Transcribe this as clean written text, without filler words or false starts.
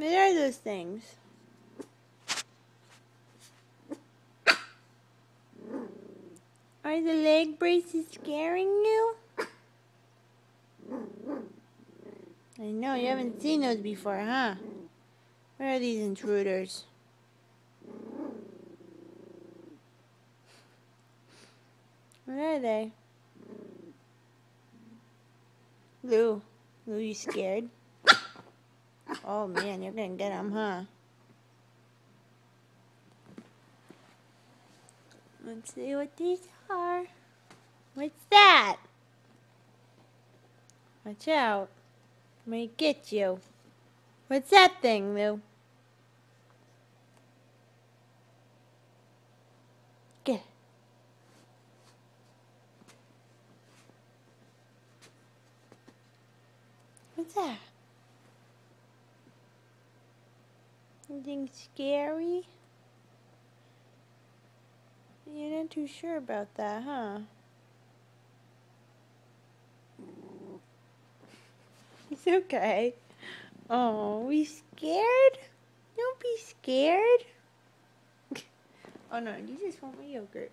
What are those things? Are the leg braces scaring you? I know, you haven't seen those before, huh? What are these intruders? What are they? Lou, you scared? Oh man, you're gonna get them, huh? Let's see what these are. What's that? Watch out. I might get you. What's that thing, Lou? Get it. What's that? Anything scary? You're not too sure about that, huh? It's okay. Oh, we scared? Don't be scared. Oh no, you just want my yogurt.